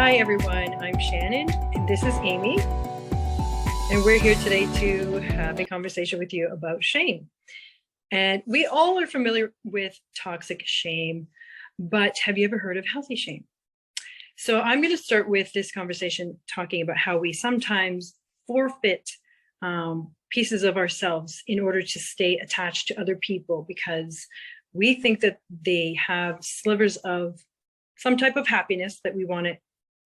Hi everyone, I'm Shannon and this is Amy, and we're here today to have a conversation with you about shame. And we all are familiar with toxic shame, but have you ever heard of healthy shame? So I'm going to start with this conversation talking about how we sometimes forfeit pieces of ourselves in order to stay attached to other people because we think that they have slivers of some type of happiness that we want to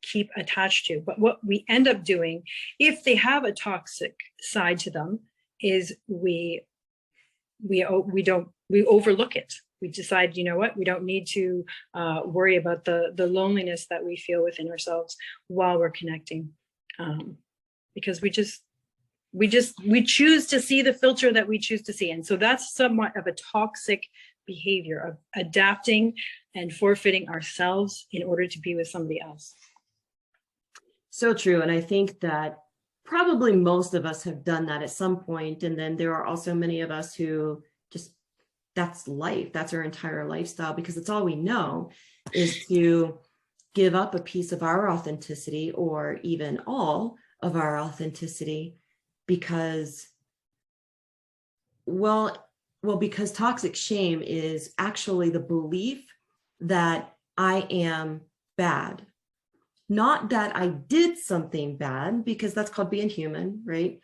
keep attached to. But what we end up doing, if they have a toxic side to them, is we overlook it. We decide, you know what, we don't need to worry about the loneliness that we feel within ourselves while we're connecting, because we choose to see the filter that we choose to see. And so that's somewhat of a toxic behavior of adapting and forfeiting ourselves in order to be with somebody else. So true. And I think that probably most of us have done that at some point. And then there are also many of us who just, that's life. That's our entire lifestyle, because it's all we know is to give up a piece of our authenticity or even all of our authenticity because, because toxic shame is actually the belief that I am bad. Not that I did something bad, because that's called being human, right?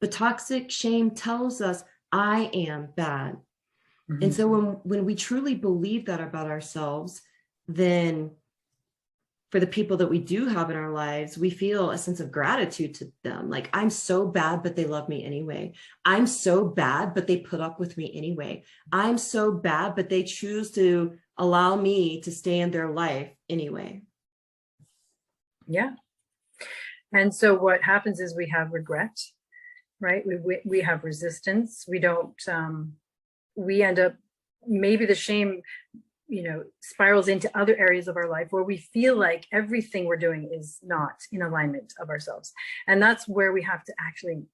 But toxic shame tells us I am bad. Mm-hmm. And so when we truly believe that about ourselves, then for the people that we do have in our lives, we feel a sense of gratitude to them. Like, I'm so bad, but they love me anyway. I'm so bad, but they put up with me anyway. I'm so bad, but they choose to allow me to stay in their life anyway. Yeah. And so what happens is we have regret, right? We have resistance. We don't, we end up, maybe the shame, spirals into other areas of our life where we feel like everything we're doing is not in alignment of ourselves. And that's where we have to actually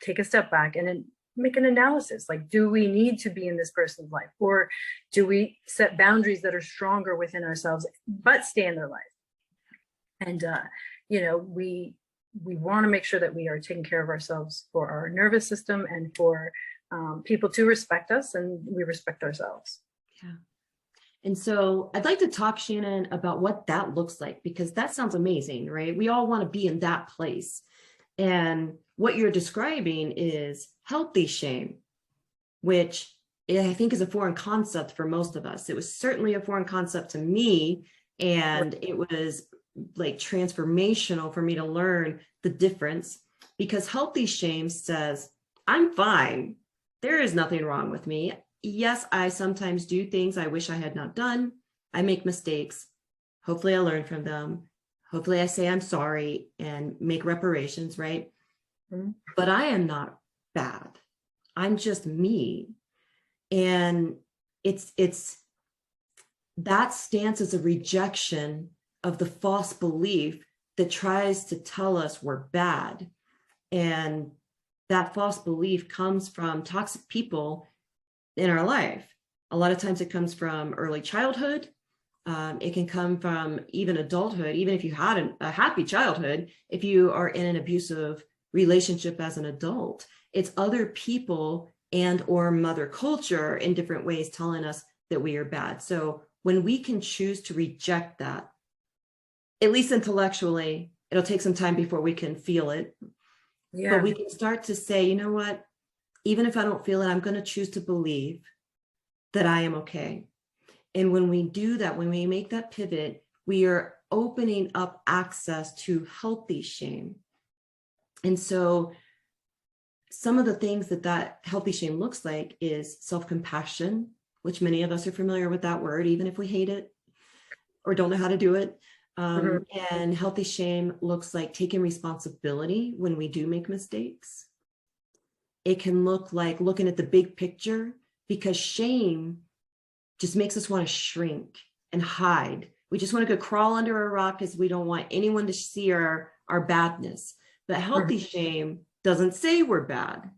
take a step back and then make an analysis. Like, do we need to be in this person's life? Or do we set boundaries that are stronger within ourselves, but stay in their life? And, we want to make sure that we are taking care of ourselves for our nervous system and for people to respect us, and we respect ourselves. Yeah. And so I'd like to talk, Shannon, about what that looks like, because that sounds amazing, right? We all want to be in that place. And what you're describing is healthy shame, which I think is a foreign concept for most of us. It was certainly a foreign concept to me, and it was like transformational for me to learn the difference, because healthy shame says, I'm fine. There is nothing wrong with me. Yes, I sometimes do things I wish I had not done. I make mistakes. Hopefully I learn from them. Hopefully I say I'm sorry and make reparations, right? Mm-hmm. But I am not bad. I'm just me. And it's that stance is a rejection of the false belief that tries to tell us we're bad. And that false belief comes from toxic people in our life. A lot of times it comes from early childhood. It can come from even adulthood. Even if you had a happy childhood, if you are in an abusive relationship as an adult, it's other people and or mother culture in different ways telling us that we are bad. So when we can choose to reject that, at least intellectually, it'll take some time before we can feel it. Yeah. But we can start to say, you know what, even if I don't feel it, I'm going to choose to believe that I am okay. And when we do that, when we make that pivot, we are opening up access to healthy shame. And so some of the things that healthy shame looks like is self-compassion, which many of us are familiar with that word, even if we hate it or don't know how to do it. And healthy shame looks like taking responsibility when we do make mistakes. It can look like looking at the big picture, because shame just makes us want to shrink and hide. We just want to go crawl under a rock because we don't want anyone to see our badness. But healthy shame doesn't say we're bad.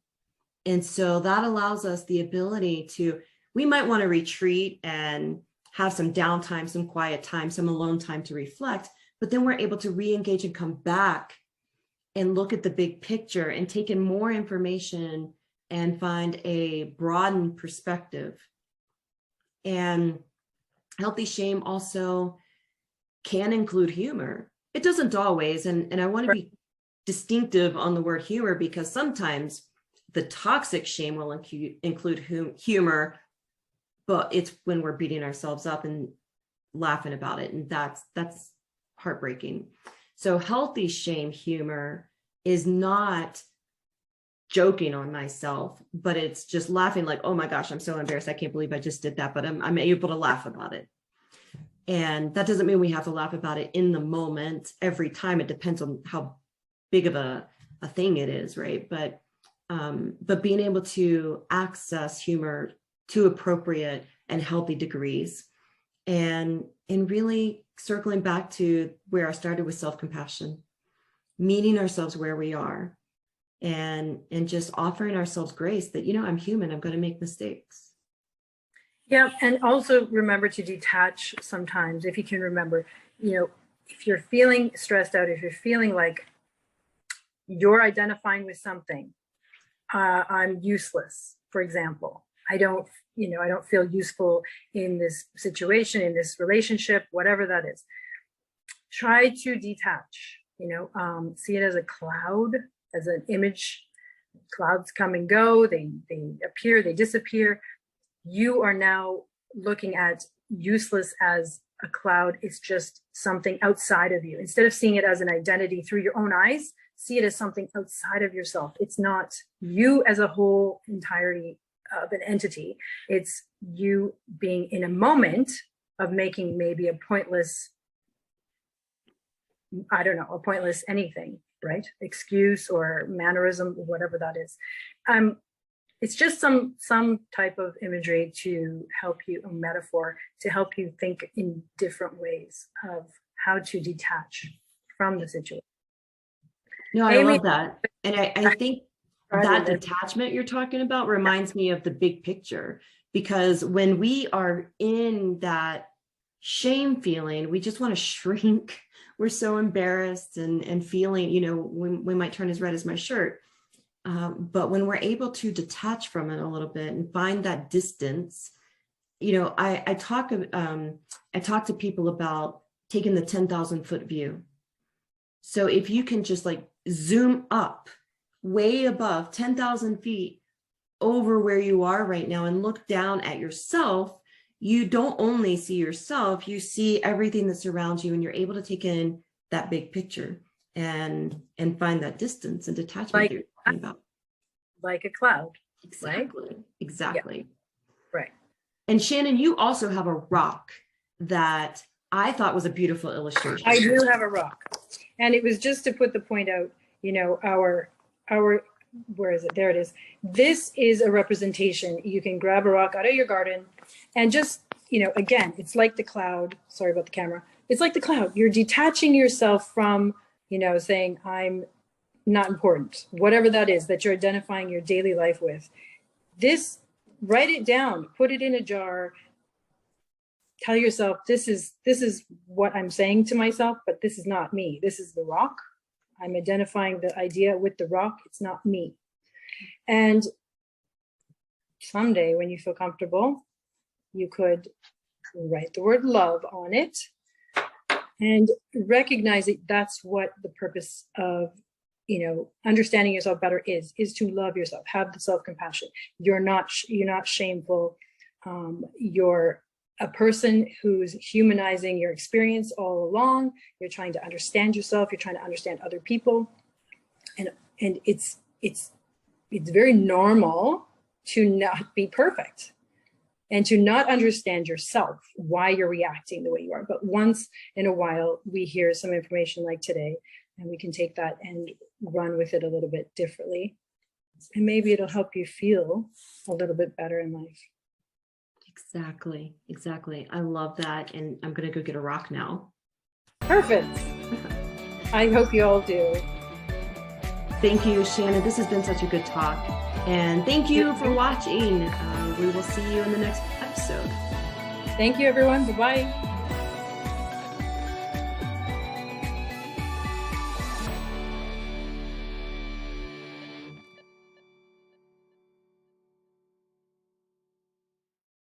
And so that allows us the ability to, we might want to retreat and have some downtime, some quiet time, some alone time to reflect. but then we're able to re-engage and come back and look at the big picture and take in more information and find a broadened perspective. And healthy shame also can include humor. It doesn't always, and I want to be distinctive on the word humor, because sometimes the toxic shame will include humor, but it's when we're beating ourselves up and laughing about it, and that's heartbreaking. So healthy shame humor is not joking on myself, but it's just laughing like, oh my gosh, I'm so embarrassed, I can't believe I just did that, but I'm able to laugh about it. And that doesn't mean we have to laugh about it in the moment every time. It depends on how big of a thing it is, right? But being able to access humor to appropriate and healthy degrees, and really circling back to where I started with self-compassion, meeting ourselves where we are, and just offering ourselves grace that, I'm human, I'm going to make mistakes. Yeah, and also remember to detach sometimes, if you can remember, if you're feeling stressed out, if you're feeling like you're identifying with something, I'm useless, for example. I don't feel useful in this situation, in this relationship, whatever that is. Try to detach, see it as a cloud, as an image. Clouds come and go, they appear, they disappear. You are now looking at useless as a cloud. It's just something outside of you. Instead of seeing it as an identity through your own eyes, see it as something outside of yourself. It's not you as a whole entirety of an entity. It's you being in a moment of making maybe a pointless, a pointless anything, right? Excuse or mannerism, whatever that is. It's just some type of imagery to help you, a metaphor to help you think in different ways of how to detach from the situation. No, I love that. And I think that detachment you're talking about reminds me of the big picture, because when we are in that shame feeling, we just want to shrink. We're so embarrassed and feeling, we might turn as red as my shirt. But when we're able to detach from it a little bit and find that distance, I talk to people about taking the 10,000 foot view. So if you can just like zoom up way above 10,000 feet over where you are right now and look down at yourself, you don't only see yourself, you see everything that surrounds you, and you're able to take in that big picture and find that distance and detachment that you're talking about. Like a cloud. Exactly. Right? Exactly. Yeah. Right. And Shannon, you also have a rock that I thought was a beautiful illustration. I do have a rock. And it was just to put the point out, our, where is it? There it is. This is a representation. You can grab a rock out of your garden and just, again, it's like the cloud. Sorry about the camera. It's like the cloud. You're detaching yourself from, saying, I'm not important, whatever that is that you're identifying your daily life with. This, write it down, put it in a jar, tell yourself, this is what I'm saying to myself, but this is not me. This is the rock. I'm identifying the idea with the rock. It's not me. And someday when you feel comfortable, you could write the word love on it and recognize that that's what the purpose of understanding yourself better is to love yourself, have the self-compassion. You're not shameful. You're a person who's humanizing your experience all along. You're trying to understand yourself. You're trying to understand other people. And it's very normal to not be perfect and to not understand yourself, why you're reacting the way you are. But once in a while, we hear some information like today, and we can take that and run with it a little bit differently. And maybe it'll help you feel a little bit better in life. Exactly. I love that. And I'm going to go get a rock now. Perfect. I hope you all do. Thank you, Shannon. This has been such a good talk. And thank you for watching. We will see you in the next episode. Thank you, everyone. Bye-bye.